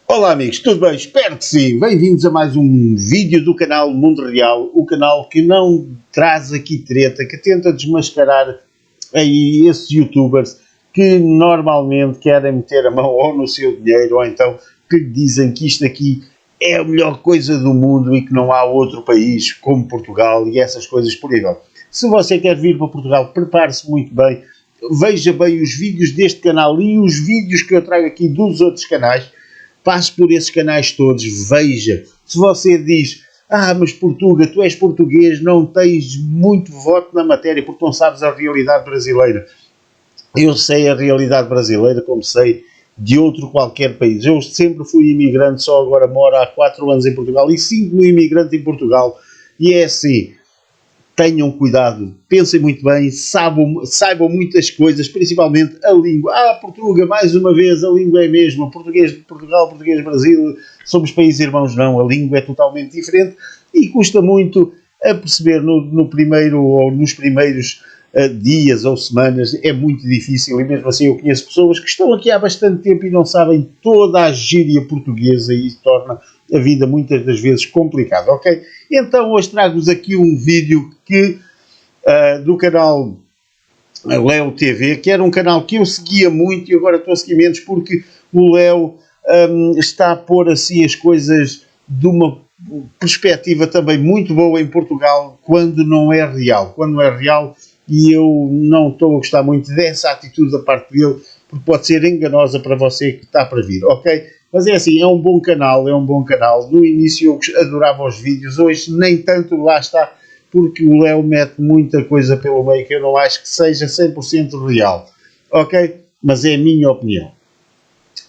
Olá amigos, tudo bem? Espero que sim. Bem-vindos a mais um vídeo do canal Mundo Real, o canal que não traz aqui treta, que tenta desmascarar aí esses youtubers que normalmente querem meter a mão ou no seu dinheiro ou então que dizem que isto aqui é a melhor coisa do mundo e que não há outro país como Portugal e essas coisas por aí vai. Se você quer vir para Portugal, prepare-se muito bem, veja bem os vídeos deste canal e os vídeos que eu trago aqui dos outros canais. Passe por esses canais todos, veja. Se você diz, mas Portuga, tu és português, não tens muito voto na matéria porque não sabes a realidade brasileira. Eu sei a realidade brasileira como sei de outro qualquer país. Eu sempre fui imigrante, só agora moro há 4 anos em Portugal e sinto-me imigrante em Portugal. E é assim, tenham cuidado, pensem muito bem, saibam muitas coisas, principalmente a língua. Portuga, mais uma vez, a língua é a mesma. Português de Portugal, português de Brasil, somos países irmãos, não. A língua é totalmente diferente e custa muito a perceber no primeiro ou nos primeiros dias ou semanas. É muito difícil e mesmo assim eu conheço pessoas que estão aqui há bastante tempo e não sabem toda a gíria portuguesa e isso torna a vida muitas das vezes complicada, ok? Então hoje trago-vos aqui um vídeo do canal Leo TV, que era um canal que eu seguia muito e agora estou a seguir menos porque o Leo está a pôr assim as coisas de uma perspectiva também muito boa em Portugal quando não é real. Quando não é real e eu não estou a gostar muito dessa atitude da parte dele porque pode ser enganosa para você que está para vir, ok? Mas é assim, é um bom canal. No início eu adorava os vídeos, hoje nem tanto, lá está, porque o Leo mete muita coisa pelo meio que eu não acho que seja 100% real, ok? Mas é a minha opinião.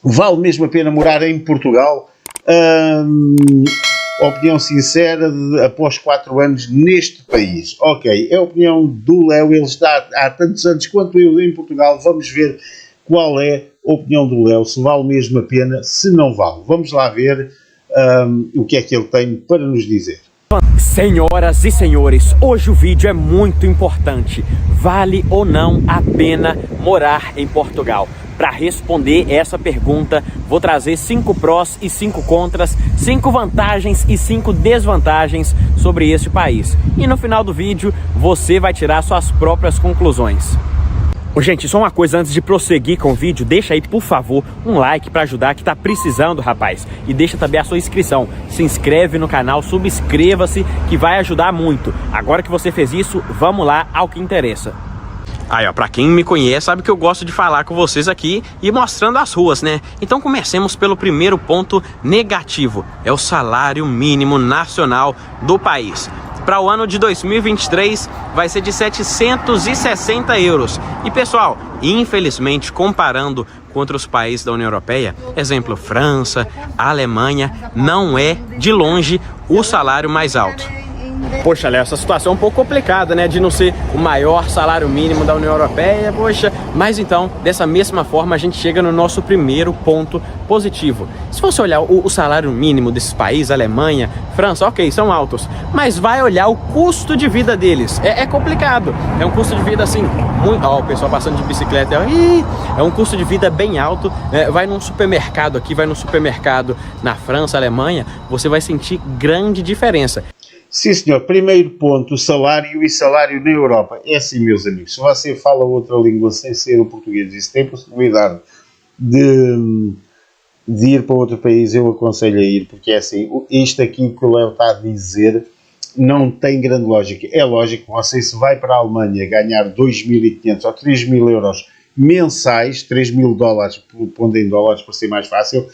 Vale mesmo a pena morar em Portugal? Opinião sincera, após 4 anos neste país. Ok, é a opinião do Leo, ele está há tantos anos quanto eu em Portugal, vamos ver qual é a opinião do Leo, se vale mesmo a pena, se não vale. Vamos lá ver o que é que ele tem para nos dizer. Senhoras e senhores, hoje o vídeo é muito importante. Vale ou não a pena morar em Portugal? Para responder essa pergunta, vou trazer 5 prós e 5 contras, 5 vantagens e 5 desvantagens sobre este país. E no final do vídeo, você vai tirar suas próprias conclusões. Gente, só uma coisa antes de prosseguir com o vídeo, deixa aí, por favor, um like para ajudar, que tá precisando, rapaz. E deixa também a sua inscrição. Se inscreve no canal, subscreva-se, que vai ajudar muito. Agora que você fez isso, vamos lá ao que interessa. Aí, ó, pra quem me conhece, sabe que eu gosto de falar com vocês aqui e mostrando as ruas, né? Então comecemos pelo primeiro ponto negativo. É o salário mínimo nacional do país. Para o ano de 2023 vai ser de 760 euros. E pessoal, infelizmente, comparando com outros países da União Europeia, exemplo, França, Alemanha, não é de longe o salário mais alto. Poxa, Léo, essa situação é um pouco complicada, né? De não ser o maior salário mínimo da União Europeia, poxa. Mas então, dessa mesma forma, a gente chega no nosso primeiro ponto positivo. Se você olhar o salário mínimo desses países, Alemanha, França, ok, são altos. Mas vai olhar o custo de vida deles. É complicado. É um custo de vida assim, muito... Ó, o pessoal passando de bicicleta. É um custo de vida bem alto. Vai num supermercado aqui, vai num supermercado na França, Alemanha, você vai sentir grande diferença. Sim senhor, primeiro ponto, salário e salário na Europa. É assim, meus amigos, se você fala outra língua sem ser o português e se tem possibilidade de ir para outro país, eu aconselho a ir, porque é assim, isto aqui que o Leo está a dizer não tem grande lógica. É lógico que você, se vai para a Alemanha ganhar 2.500 ou 3.000 euros mensais, 3.000 dólares, pondo em dólares para ser mais fácil,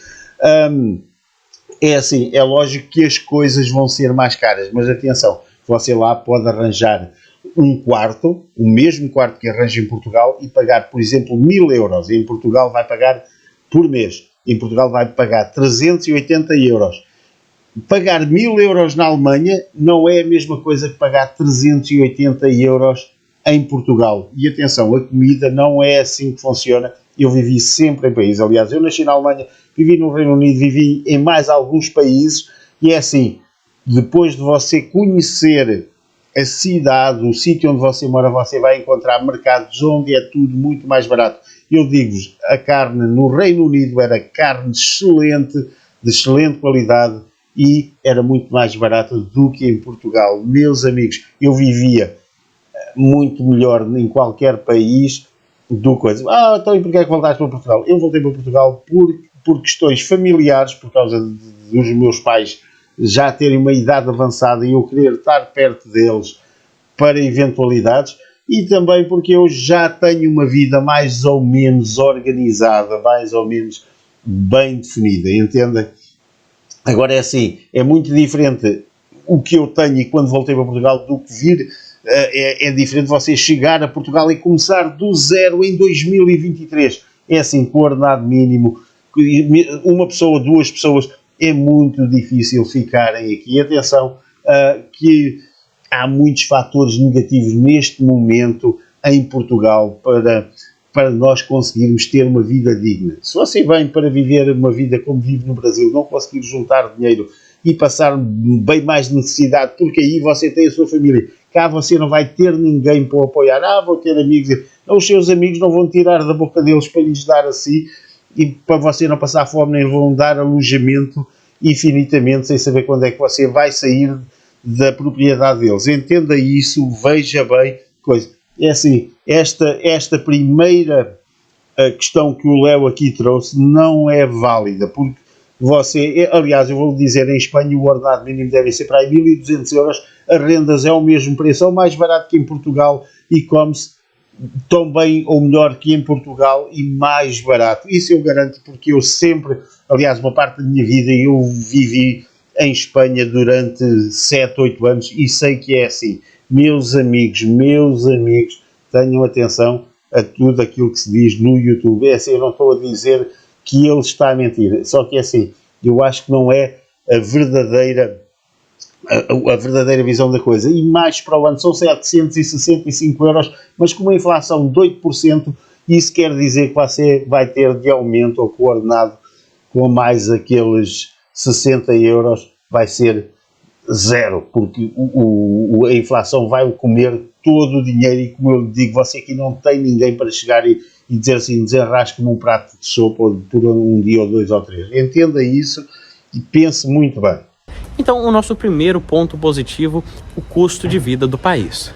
é assim, é lógico que as coisas vão ser mais caras, mas atenção, você lá pode arranjar um quarto, o mesmo quarto que arranja em Portugal e pagar, por exemplo, 1.000 euros. Em Portugal vai pagar por mês. Em Portugal vai pagar 380 euros. Pagar 1.000 euros na Alemanha não é a mesma coisa que pagar 380 euros em Portugal. E atenção, a comida não é assim que funciona. Eu vivi sempre em países, aliás, eu nasci na Alemanha, vivi no Reino Unido, vivi em mais alguns países, e é assim, depois de você conhecer a cidade, o sítio onde você mora, você vai encontrar mercados onde é tudo muito mais barato. Eu digo-vos, a carne no Reino Unido era carne excelente, de excelente qualidade e era muito mais barata do que em Portugal. Meus amigos, eu vivia muito melhor em qualquer país do coisa. Então e porquê é que voltaste para Portugal? Eu voltei para Portugal por questões familiares, por causa dos meus pais já terem uma idade avançada e eu querer estar perto deles para eventualidades, e também porque eu já tenho uma vida mais ou menos organizada, mais ou menos bem definida, entendem? Agora é assim, é muito diferente o que eu tenho e quando voltei para Portugal do que vir. É diferente você chegar a Portugal e começar do zero em 2023. É assim, com o ordenado mínimo, uma pessoa, duas pessoas, é muito difícil ficarem aqui. Atenção, que há muitos fatores negativos neste momento em Portugal para nós conseguirmos ter uma vida digna. Se você vem para viver uma vida como vive no Brasil, não conseguir juntar dinheiro e passar bem mais necessidade, porque aí você tem a sua família. Cá você não vai ter ninguém para o apoiar. Vou ter amigos. Os seus amigos não vão tirar da boca deles para lhes dar assim, e para você não passar fome, nem vão dar alojamento infinitamente, sem saber quando é que você vai sair da propriedade deles. Entenda isso, veja bem, coisa. É assim, esta primeira questão que o Léo aqui trouxe não é válida, porque você, aliás, eu vou dizer, em Espanha o ordenado mínimo deve ser para aí 1.200 euros, as rendas é o mesmo preço, é o mais barato que em Portugal e come-se tão bem ou melhor que em Portugal e mais barato. Isso eu garanto, porque eu sempre, aliás, uma parte da minha vida eu vivi em Espanha durante 7, 8 anos e sei que é assim. Meus amigos, tenham atenção a tudo aquilo que se diz no YouTube. É assim, eu não estou a dizer que ele está a mentir, só que é assim, eu acho que não é a verdadeira visão da coisa. E mais para o ano são 765 euros, mas com uma inflação de 8%, isso quer dizer que você vai ter de aumento ou coordenado com mais aqueles 60 euros, vai ser zero, porque a inflação vai comer todo o dinheiro e, como eu lhe digo, você aqui não tem ninguém para chegar e dizer assim, desenrasque-me um prato de sopa por um dia ou 2 ou 3. Entenda isso e pense muito bem. Então, o nosso primeiro ponto positivo, o custo de vida do país.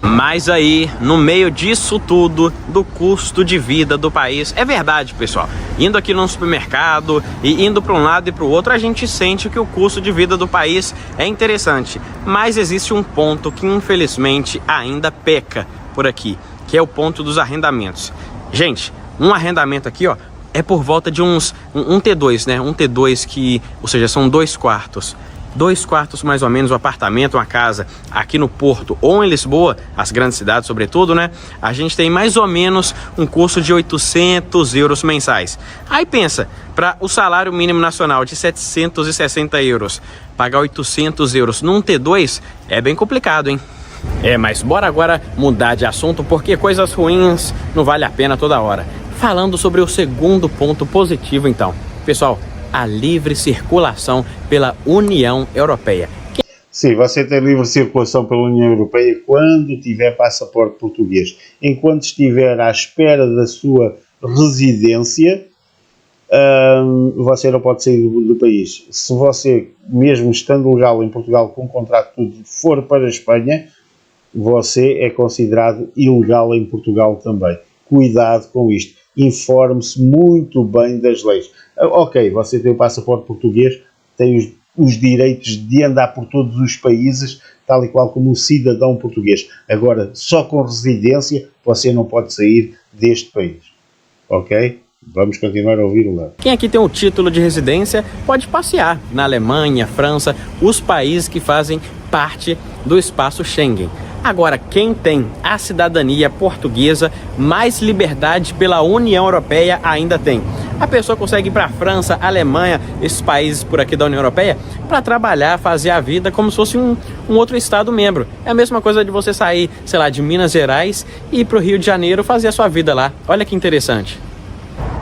Mas aí, no meio disso tudo, do custo de vida do país, é verdade, pessoal, indo aqui no supermercado e indo para um lado e para o outro, a gente sente que o custo de vida do país é interessante. Mas existe um ponto que, infelizmente, ainda peca por aqui, que é o ponto dos arrendamentos. Gente, um arrendamento aqui, ó, é por volta de um T2, né? Um T2 que, ou seja, são 2 quartos. 2 quartos mais ou menos, um apartamento, uma casa aqui no Porto ou em Lisboa, as grandes cidades sobretudo, né? A gente tem mais ou menos um custo de 800 euros mensais. Aí pensa, para o salário mínimo nacional de 760 euros, pagar 800 euros num T2 é bem complicado, hein? Mas bora agora mudar de assunto, porque coisas ruins não vale a pena toda hora. Falando sobre o segundo ponto positivo, então. Pessoal, a livre circulação pela União Europeia. Sim, você tem livre circulação pela União Europeia quando tiver passaporte português. Enquanto estiver à espera da sua residência, você não pode sair do país. Se você, mesmo estando legal em Portugal com contrato tudo, for para a Espanha, você é considerado ilegal em Portugal também. Cuidado com isto. Informe-se muito bem das leis. Ok, você tem o passaporte português, tem os direitos de andar por todos os países, tal e qual como um cidadão português. Agora, só com residência, você não pode sair deste país. Ok? Vamos continuar a ouvir o Léo. Quem aqui tem o título de residência pode passear na Alemanha, França, os países que fazem parte do espaço Schengen. Agora, quem tem a cidadania portuguesa, mais liberdade pela União Europeia ainda tem. A pessoa consegue ir para a França, Alemanha, esses países por aqui da União Europeia, para trabalhar, fazer a vida como se fosse um outro estado membro. É a mesma coisa de você sair, sei lá, de Minas Gerais e ir para o Rio de Janeiro fazer a sua vida lá. Olha que interessante.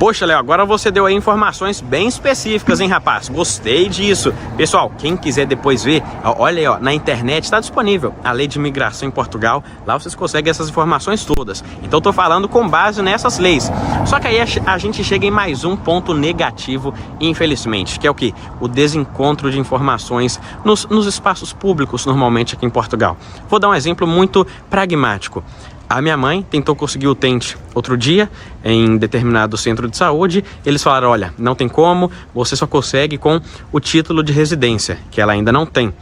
Poxa, Léo, agora você deu aí informações bem específicas, hein, rapaz? Gostei disso. Pessoal, quem quiser depois ver, olha aí, ó, na internet está disponível a Lei de Imigração em Portugal. Lá vocês conseguem essas informações todas. Então eu tô falando com base nessas leis. Só que aí a gente chega em mais um ponto negativo, infelizmente, que é o quê? O desencontro de informações nos espaços públicos, normalmente aqui em Portugal. Vou dar um exemplo muito pragmático. A minha mãe tentou conseguir o TENT outro dia em determinado centro de saúde. Eles falaram, olha, não tem como, você só consegue com o título de residência, que ela ainda não tem.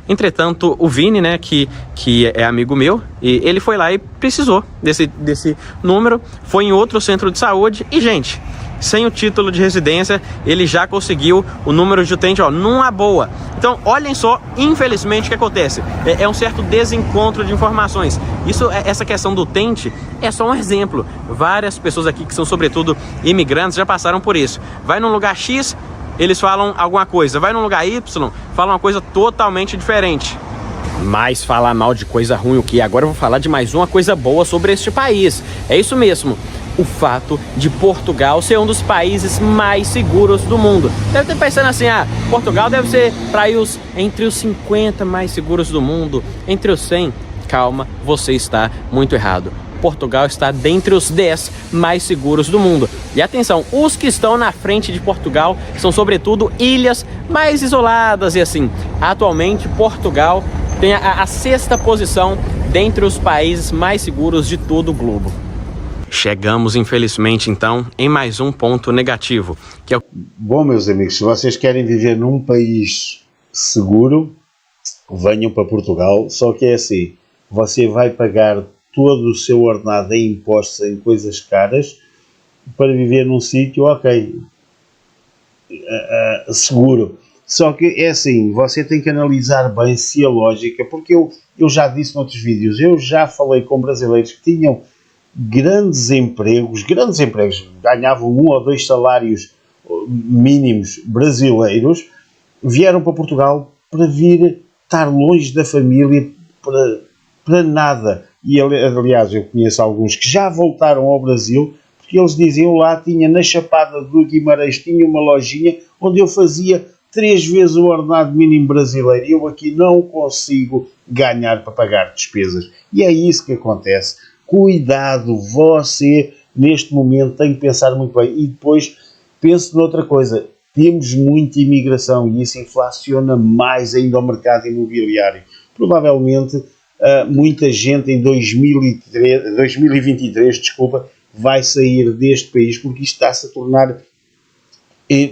Entretanto, o Vini, né, que é amigo meu, e ele foi lá e precisou desse número, foi em outro centro de saúde e, gente, sem o título de residência, ele já conseguiu o número de utente, ó, numa boa. Então, olhem só, infelizmente, o que acontece? É um certo desencontro de informações. Essa questão do utente é só um exemplo. Várias pessoas aqui que são, sobretudo, imigrantes, já passaram por isso. Vai num lugar X, eles falam alguma coisa. Vai num lugar Y, falam uma coisa totalmente diferente. Mas falar mal de coisa ruim o que? Agora eu vou falar de mais uma coisa boa sobre este país. É isso mesmo. O fato de Portugal ser um dos países mais seguros do mundo. Deve estar pensando assim, Portugal deve ser para entre os 50 mais seguros do mundo, entre os 100. Calma, você está muito errado. Portugal está dentre os 10 mais seguros do mundo. E atenção, os que estão na frente de Portugal são sobretudo ilhas mais isoladas e assim. Atualmente, Portugal tem a 6ª posição dentre os países mais seguros de todo o globo. Chegamos, infelizmente, então, em mais um ponto negativo, que é o... Bom, meus amigos, se vocês querem viver num país seguro, venham para Portugal, só que é assim, você vai pagar todo o seu ordenado em impostos, em coisas caras, para viver num sítio, ok, seguro. Só que é assim, você tem que analisar bem se a lógica, porque eu já disse noutros vídeos, eu já falei com brasileiros que tinham grandes empregos, ganhavam 1 ou 2 salários mínimos brasileiros, vieram para Portugal para vir estar longe da família, para nada. E aliás, eu conheço alguns que já voltaram ao Brasil, porque eles diziam lá, na Chapada do Guimarães, tinha uma lojinha onde eu fazia 3 vezes o ordenado mínimo brasileiro e eu aqui não consigo ganhar para pagar despesas. E é isso que acontece. Cuidado, você neste momento tem que pensar muito bem. E depois pense noutra coisa, temos muita imigração e isso inflaciona mais ainda o mercado imobiliário. Provavelmente muita gente em 2023 vai sair deste país porque isto está-se a tornar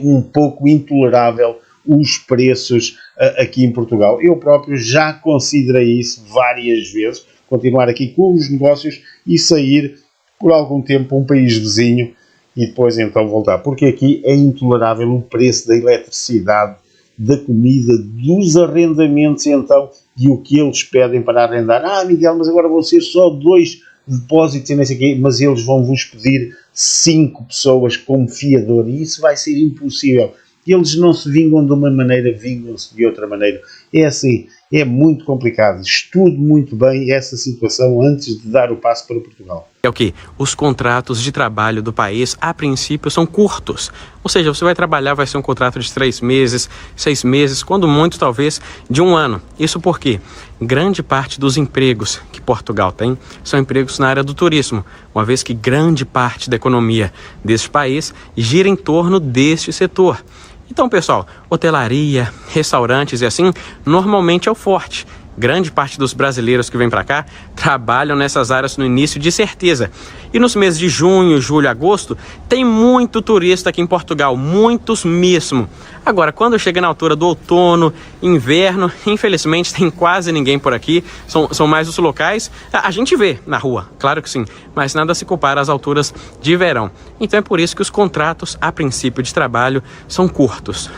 um pouco intolerável os preços aqui em Portugal. Eu próprio já considerei isso várias vezes, continuar aqui com os negócios e sair por algum tempo para um país vizinho e depois então voltar, porque aqui é intolerável o preço da eletricidade, da comida, dos arrendamentos então, e o que eles pedem para arrendar. Miguel, mas agora vão ser só 2 depósitos e não sei o quê, mas eles vão vos pedir 5 pessoas como fiador e isso vai ser impossível. Eles não se vingam de uma maneira, vingam-se de outra maneira. É assim, é muito complicado. Estude muito bem essa situação antes de dar o passo para Portugal. É o que? Os contratos de trabalho do país, a princípio, são curtos. Ou seja, você vai trabalhar, vai ser um contrato de 3 meses, 6 meses, quando muito, talvez, de 1 ano. Isso porque grande parte dos empregos que Portugal tem são empregos na área do turismo, uma vez que grande parte da economia deste país gira em torno deste setor. Então, pessoal, hotelaria, restaurantes e assim, normalmente é o forte. Grande parte dos brasileiros que vêm para cá trabalham nessas áreas no início de certeza. E nos meses de junho, julho, agosto, tem muito turista aqui em Portugal, muitos mesmo. Agora, quando chega na altura do outono, inverno, infelizmente tem quase ninguém por aqui, são mais os locais. A gente vê na rua, claro que sim, mas nada se compara às alturas de verão. Então é por isso que os contratos, a princípio de trabalho, são curtos.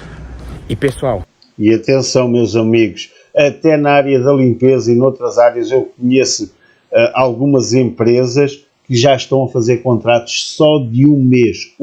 E pessoal... E atenção, meus amigos, até na área da limpeza e noutras áreas eu conheço algumas empresas que já estão a fazer contratos só de um mês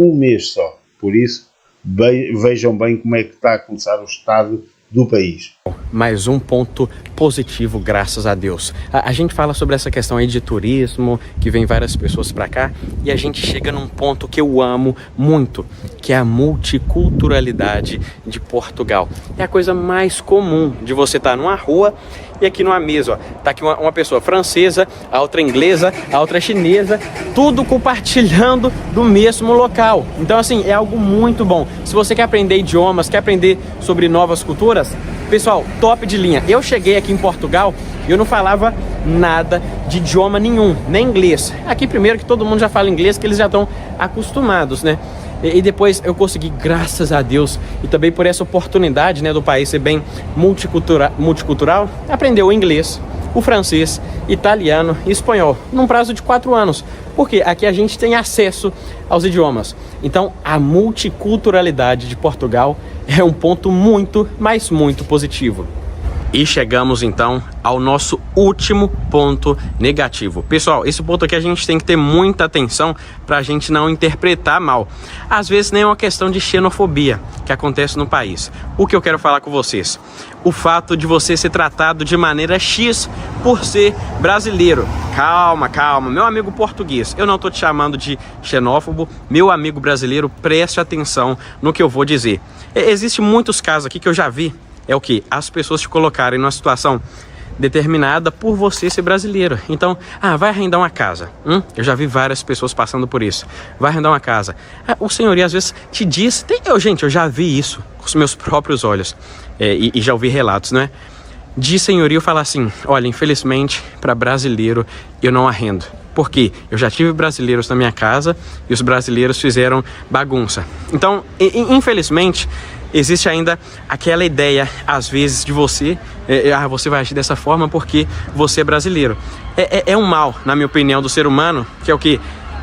só. Por isso, vejam bem como é que está a começar o estado do país. Mais um ponto positivo, graças a Deus. A gente fala sobre essa questão aí de turismo, que vem várias pessoas para cá, e a gente chega num ponto que eu amo muito, que é a multiculturalidade de Portugal. É a coisa mais comum de você estar numa rua e aqui numa mesa, ó, tá aqui uma pessoa francesa, a outra inglesa, a outra chinesa, tudo compartilhando do mesmo local. Então, assim, é algo muito bom. Se você quer aprender idiomas, quer aprender sobre novas culturas, pessoal, top de linha. Eu cheguei aqui em Portugal e eu não falava nada de idioma nenhum, nem inglês. Aqui primeiro que todo mundo já fala inglês, que eles já estão acostumados, né? E depois eu consegui, graças a Deus, e também por essa oportunidade, né, do país ser bem multicultural, aprender o inglês, o francês, italiano e espanhol, num prazo de 4 anos. Porque aqui a gente tem acesso aos idiomas. Então, a multiculturalidade de Portugal é um ponto muito, mas muito positivo. E chegamos então ao nosso último ponto negativo. Pessoal, esse ponto aqui a gente tem que ter muita atenção para a gente não interpretar mal. Às vezes nem é uma questão de xenofobia que acontece no país. O que eu quero falar com vocês? O fato de você ser tratado de maneira X por ser brasileiro. Calma, calma, meu amigo português, eu não tô te chamando de xenófobo. Meu amigo brasileiro, preste atenção no que eu vou dizer. Existem muitos casos aqui que eu já vi. É o que? As pessoas te colocarem numa situação determinada por você ser brasileiro. Então, vai arrendar uma casa. Eu já vi várias pessoas passando por isso. Vai arrendar uma casa. O senhorio às vezes te diz... Gente, eu já vi isso com os meus próprios olhos. E já ouvi relatos, né? De senhorio falar assim, olha, infelizmente, para brasileiro eu não arrendo. Por quê? Eu já tive brasileiros na minha casa e os brasileiros fizeram bagunça. Então, infelizmente... existe ainda aquela ideia, às vezes, de você, você vai agir dessa forma porque você é brasileiro. É um mal, na minha opinião, do ser humano, que é o que?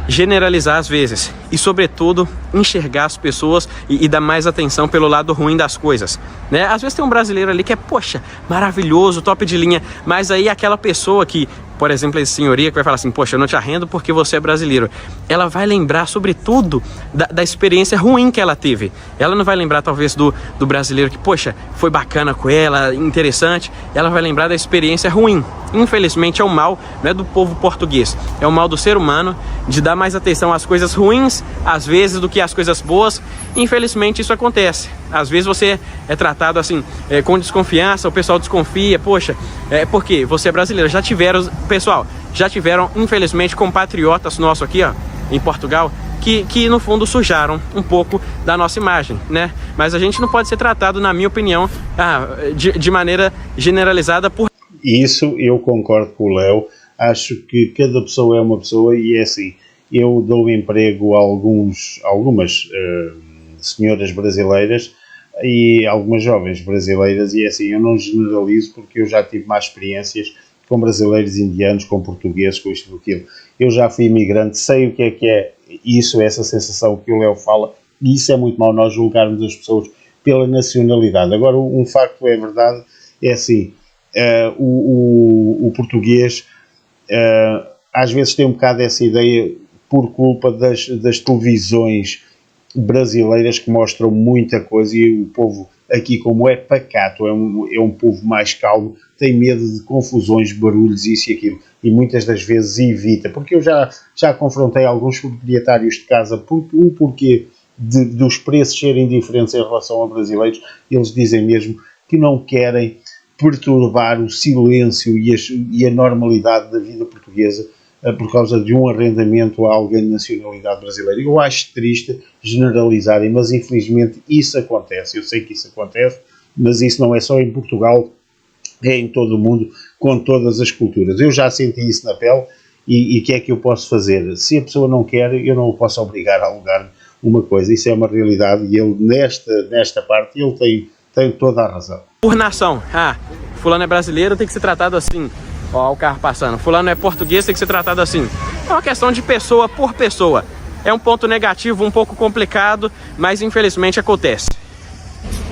Generalizar às vezes e, sobretudo, enxergar as pessoas e dar mais atenção pelo lado ruim das coisas, né? Às vezes tem um brasileiro ali que é, poxa, maravilhoso, top de linha, mas aí aquela pessoa que, por exemplo, esse senhoria que vai falar assim, poxa, eu não te arrendo porque você é brasileiro, ela vai lembrar, sobretudo, da experiência ruim que ela teve. Ela não vai lembrar, talvez, do brasileiro que, poxa, foi bacana com ela, interessante. Ela vai lembrar da experiência ruim. Infelizmente, é o mal, não é do povo português, é o mal do ser humano de dar mais atenção às coisas ruins, às vezes, do que às coisas boas. Infelizmente, isso acontece. Às vezes você é tratado assim, com desconfiança, o pessoal desconfia, poxa, porque você é brasileiro. Já tiveram, infelizmente, compatriotas nossos aqui, ó, em Portugal, que no fundo sujaram um pouco da nossa imagem, né? Mas a gente não pode ser tratado, na minha opinião, de maneira generalizada por... Isso eu concordo com o Léo. Acho que cada pessoa é uma pessoa e é assim. Eu dou emprego a algumas senhoras brasileiras e algumas jovens brasileiras e é assim, eu não generalizo porque eu já tive mais experiências com brasileiros, indianos, com portugueses, com isto e aquilo. Eu já fui imigrante, sei o que é isso, essa sensação que o Léo fala, e isso é muito mau, nós julgarmos as pessoas pela nacionalidade. Agora, um facto é verdade, é assim, o português às vezes tem um bocado essa ideia por culpa das televisões brasileiras que mostram muita coisa e o povo aqui, como é pacato, é um povo mais calmo, tem medo de confusões, barulhos, isso e aquilo, e muitas das vezes evita, porque eu já confrontei alguns proprietários de casa o porquê dos preços serem diferentes em relação a brasileiros. Eles dizem mesmo que não querem perturbar o silêncio e a normalidade da vida portuguesa por causa de um arrendamento a alguém de nacionalidade brasileira. Eu acho triste generalizarem, mas infelizmente isso acontece. Eu sei que isso acontece, mas isso não é só em Portugal, é em todo o mundo, com todas as culturas. Eu já senti isso na pele e o que é que eu posso fazer? Se a pessoa não quer, eu não o posso obrigar a alugar uma coisa. Isso é uma realidade e ele, nesta parte, ele tem toda a razão. Por nação, fulano é brasileiro, tem que ser tratado assim. Ó, o carro passando. Fulano é português, tem que ser tratado assim. É uma questão de pessoa por pessoa. É um ponto negativo, um pouco complicado, mas infelizmente acontece.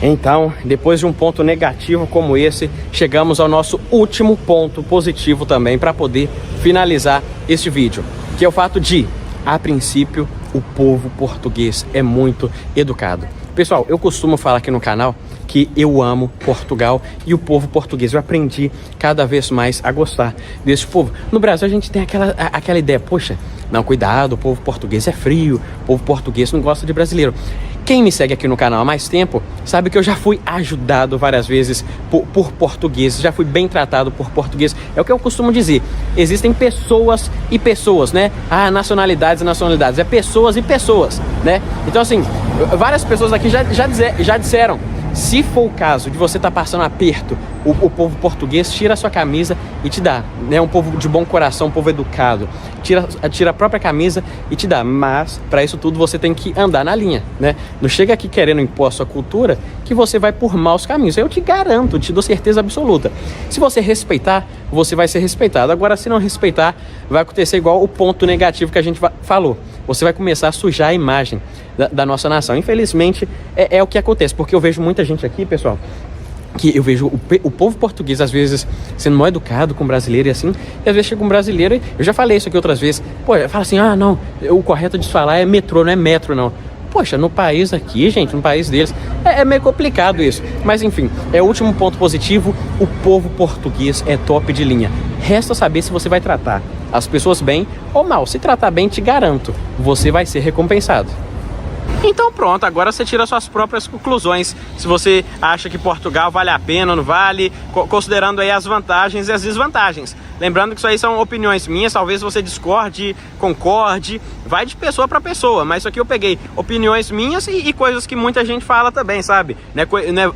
Então, depois de um ponto negativo como esse, chegamos ao nosso último ponto positivo também para poder finalizar este vídeo, que é o fato de, a princípio, o povo português é muito educado. Pessoal, eu costumo falar aqui no canal que eu amo Portugal e o povo português. Eu aprendi cada vez mais a gostar desse povo. No Brasil a gente tem aquela ideia, poxa, não, cuidado, o povo português é frio, o povo português não gosta de brasileiro. Quem me segue aqui no canal há mais tempo sabe que eu já fui ajudado várias vezes por portugueses, já fui bem tratado por portugueses. É o que eu costumo dizer, existem pessoas e pessoas, né? Ah, nacionalidades e nacionalidades, é pessoas e pessoas, né? Então assim, várias pessoas aqui já disseram, se for o caso de você estar passando aperto, o povo português tira a sua camisa e te dá, né? Um povo de bom coração, um povo educado, tira a própria camisa e te dá. Mas para isso tudo você tem que andar na linha, né? Não chega aqui querendo impor a sua cultura que você vai por maus caminhos. Eu te garanto, te dou certeza absoluta. Se você respeitar, você vai ser respeitado. Agora, se não respeitar, vai acontecer igual o ponto negativo que a gente falou. Você vai começar a sujar a imagem da nossa nação. Infelizmente, é o que acontece, porque eu vejo muita gente aqui, pessoal, que eu vejo o povo português, às vezes, sendo mal educado com brasileiro e assim, e às vezes chega um brasileiro, e eu já falei isso aqui outras vezes, pô, fala assim, ah, não, o correto de falar é metrô, não é metro, não. Poxa, no país aqui, gente, no país deles, é meio complicado isso. Mas enfim, é o último ponto positivo, o povo português é top de linha. Resta saber se você vai tratar as pessoas bem ou mal. Se tratar bem, te garanto, você vai ser recompensado. Então pronto, agora você tira suas próprias conclusões. Se você acha que Portugal vale a pena ou não vale, considerando aí as vantagens e as desvantagens. Lembrando que isso aí são opiniões minhas, talvez você discorde, concorde, vai de pessoa para pessoa. Mas isso aqui eu peguei opiniões minhas e coisas que muita gente fala também, sabe?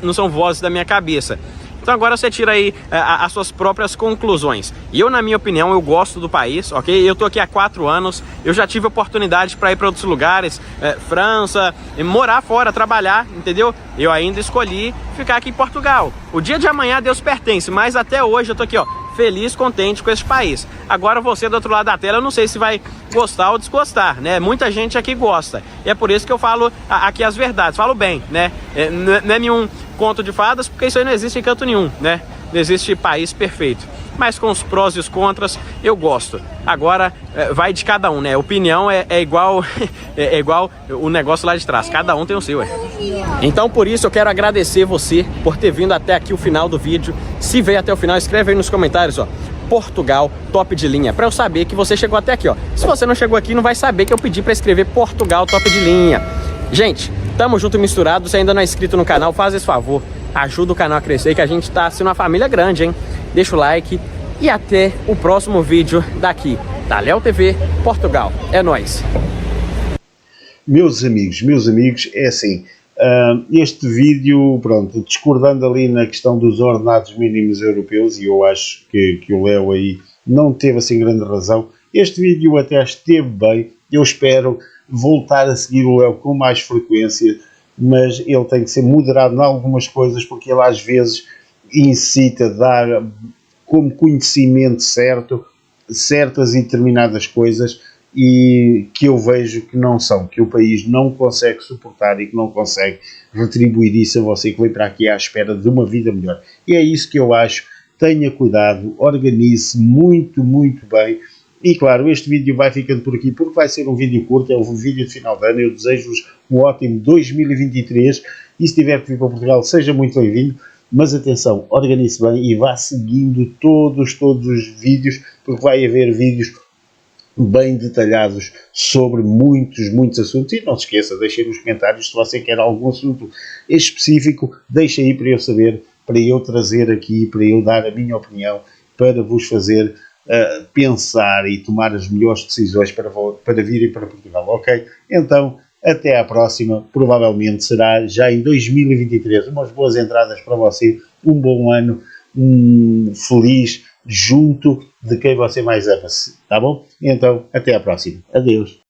Não são vozes da minha cabeça. Então agora você tira aí as suas próprias conclusões. E eu, na minha opinião, eu gosto do país, ok? Eu tô aqui há 4 anos, eu já tive oportunidade para ir para outros lugares, França, morar fora, trabalhar, entendeu? Eu ainda escolhi ficar aqui em Portugal. O dia de amanhã Deus pertence, mas até hoje eu tô aqui, ó, feliz, contente com esse país. Agora você do outro lado da tela, eu não sei se vai gostar ou desgostar, né? Muita gente aqui gosta. E é por isso que eu falo aqui as verdades, falo bem, né? Não é nenhum conto de fadas, porque isso aí não existe em canto nenhum, né? Não existe país perfeito. Mas com os prós e os contras, eu gosto. Agora, vai de cada um, né? Opinião é igual é igual o negócio lá de trás. Cada um tem o seu, Então, por isso, eu quero agradecer você por ter vindo até aqui o final do vídeo. Se veio até o final, escreve aí nos comentários, ó. Portugal, top de linha, para eu saber que você chegou até aqui, ó. Se você não chegou aqui, não vai saber que eu pedi para escrever Portugal, top de linha. Gente, tamo junto e misturado. Se ainda não é inscrito no canal, faz esse favor. Ajuda o canal a crescer, que a gente tá sendo uma família grande, hein? Deixa o like e até o próximo vídeo daqui da Léo TV Portugal. É nóis! Meus amigos, é assim, este vídeo, pronto, discordando ali na questão dos ordenados mínimos europeus, e eu acho que o Léo aí não teve assim grande razão, este vídeo até esteve bem, eu espero voltar a seguir o Léo com mais frequência, mas ele tem que ser moderado em algumas coisas, porque ele às vezes incita a dar como conhecimento certo certas e determinadas coisas e que eu vejo que não são, que o país não consegue suportar e que não consegue retribuir isso a você que veio para aqui à espera de uma vida melhor. E é isso que eu acho. Tenha cuidado, organize muito bem. E claro, este vídeo vai ficando por aqui porque vai ser um vídeo curto, é um vídeo de final de ano. Eu desejo-vos um ótimo 2023 e se tiver que vir para Portugal, seja muito bem-vindo. Mas atenção, organize bem e vá seguindo todos os vídeos, porque vai haver vídeos bem detalhados sobre muitos assuntos. E não se esqueça, deixe nos comentários se você quer algum assunto específico, deixe aí para eu saber, para eu trazer aqui, para eu dar a minha opinião, para vos fazer pensar e tomar as melhores decisões para virem para Portugal, ok? Então, até à próxima, provavelmente será já em 2023, umas boas entradas para você, um bom ano, um feliz junto de quem você mais ama, tá bom? Então, até à próxima. Adeus.